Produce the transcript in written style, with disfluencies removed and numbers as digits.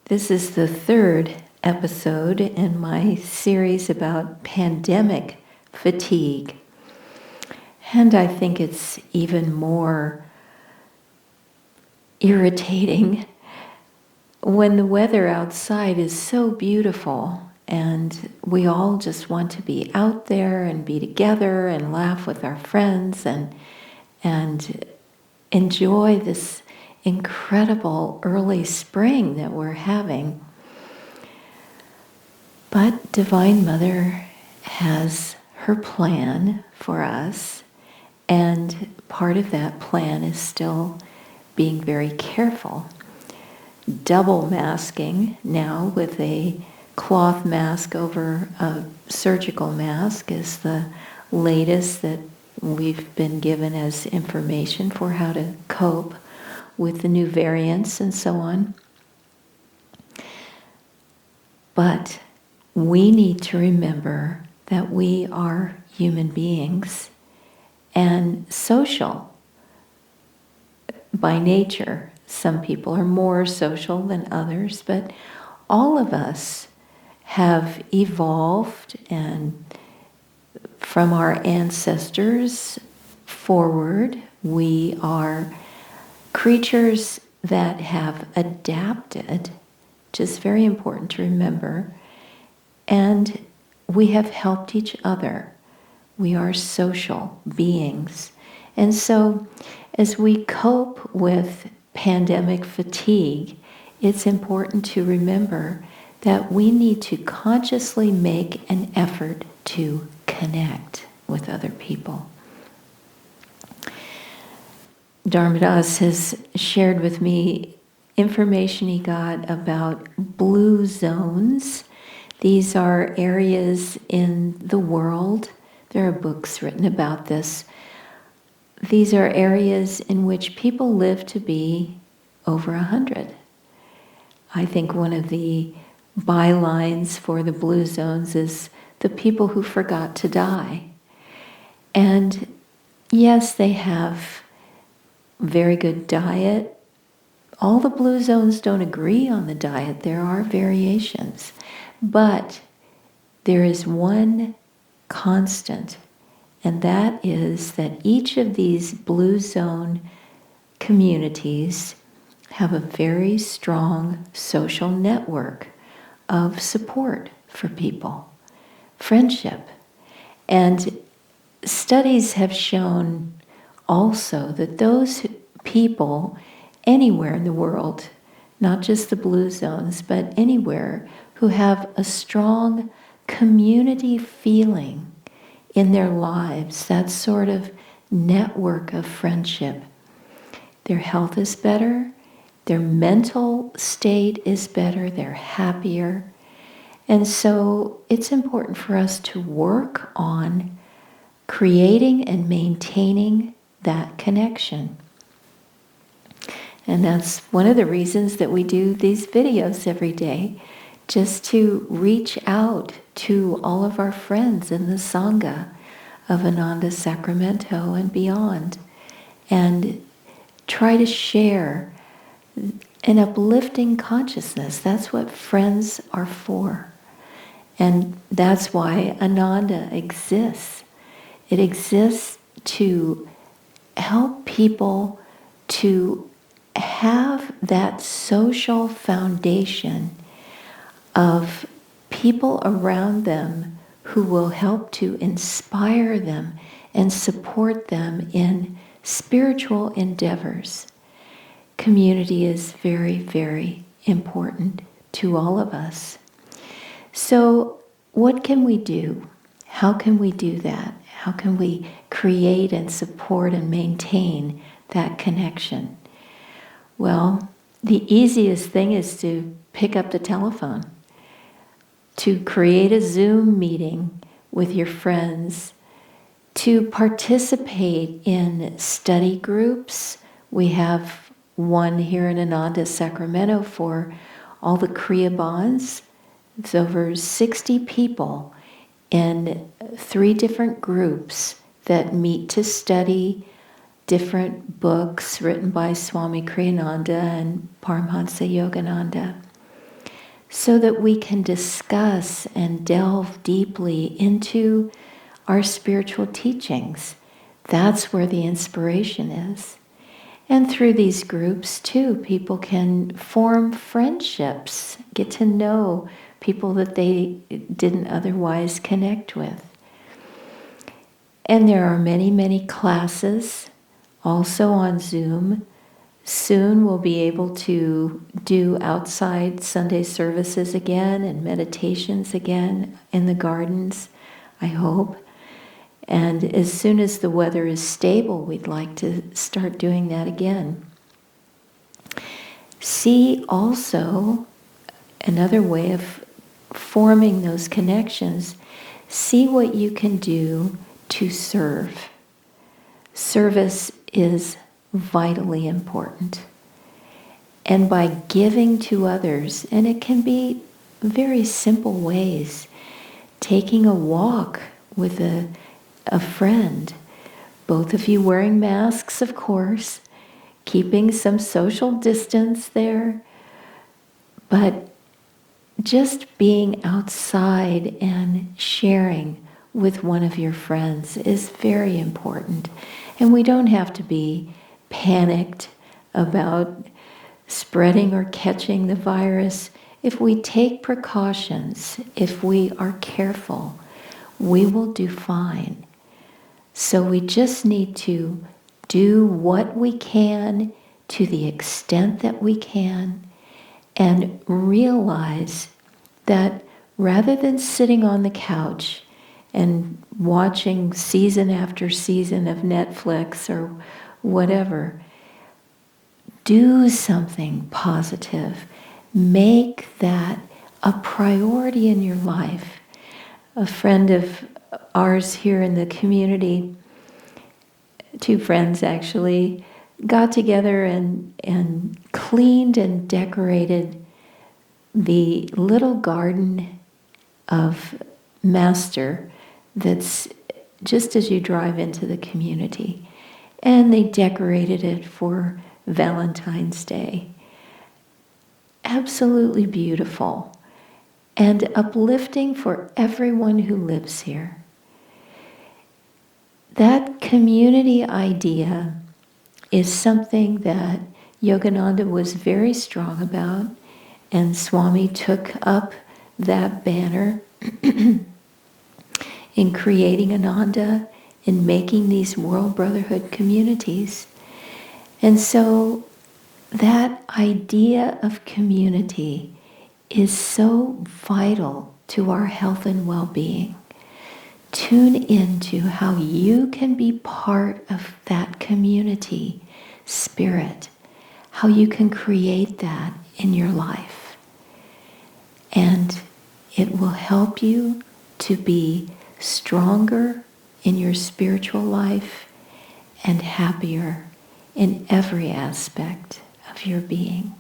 This is the third episode in my series about pandemic fatigue. And I think it's even more irritating when the weather outside is so beautiful and we all just want to be out there and be together and laugh with our friends and enjoy this incredible early spring that we're having. But Divine Mother has her plan for us, and part of that plan is still being very careful. Double masking now with a cloth mask over a surgical mask is the latest that we've been given as information for how to cope with the new variants and so on. But we need to remember that we are human beings and social by nature. Some people are more social than others, but all of us have evolved, and from our ancestors forward, we are creatures that have adapted, which is very important to remember, and we have helped each other. We are social beings. And so as we cope with pandemic fatigue, it's important to remember that we need to consciously make an effort to connect with other people. Dharmadas has shared with me information he got about blue zones. These are areas in the world. There are books written about this. These are areas in which people live to be over 100. I think one of the bylines for the blue zones is the people who forgot to die. And yes, they have very good diet. All the blue zones don't agree on the diet. There are variations. But there is one constant, and that is that each of these blue zone communities have a very strong social network of support for people, friendship. And studies have shown also that those people anywhere in the world, not just the blue zones, but anywhere, who have a strong community feeling in their lives, that sort of network of friendship, their health is better, their mental state is better, they're happier. And so it's important for us to work on creating and maintaining that connection. And that's one of the reasons that we do these videos every day, just to reach out to all of our friends in the Sangha of Ananda Sacramento and beyond, and try to share an uplifting consciousness. That's what friends are for. And that's why Ananda exists. It exists to help people to have that social foundation of people around them who will help to inspire them and support them in spiritual endeavors. Community is very, very important to all of us. So what can we do? How can we do that? How can we create and support and maintain that connection? Well, the easiest thing is to pick up the telephone, to create a Zoom meeting with your friends, to participate in study groups. We have one here in Ananda Sacramento for all the Kriya Bonds. It's over 60 people in 3 different groups that meet to study different books written by Swami Kriyananda and Paramhansa Yogananda. so that we can discuss and delve deeply into our spiritual teachings. That's where the inspiration is. And through these groups, too, people can form friendships, get to know people that they didn't otherwise connect with. And there are many, many classes also on Zoom. Soon we'll be able to do outside Sunday services again and meditations again in the gardens, I hope. And as soon as the weather is stable, we'd like to start doing that again. See also another way of forming those connections. See what you can do to serve. Service is vitally important. And by giving to others, and it can be very simple ways, taking a walk with a friend, both of you wearing masks, of course, keeping some social distance there, but just being outside and sharing with one of your friends is very important. And we don't have to be panicked about spreading or catching the virus. If we take precautions, if we are careful, we will do fine. So we just need to do what we can to the extent that we can and realize that rather than sitting on the couch and watching season after season of Netflix or whatever, do something positive. Make that a priority in your life. A friend of ours here in the community, two friends actually, got together and cleaned and decorated the little garden of Master that's just as you drive into the community. And they decorated it for Valentine's Day. Absolutely beautiful and uplifting for everyone who lives here. That community idea is something that Yogananda was very strong about, and Swami took up that banner in creating Ananda, in making these world brotherhood communities. And so that idea of community is so vital to our health and well-being. Tune into how you can be part of that community spirit, how you can create that in your life. And it will help you to be stronger in your spiritual life and happier in every aspect of your being.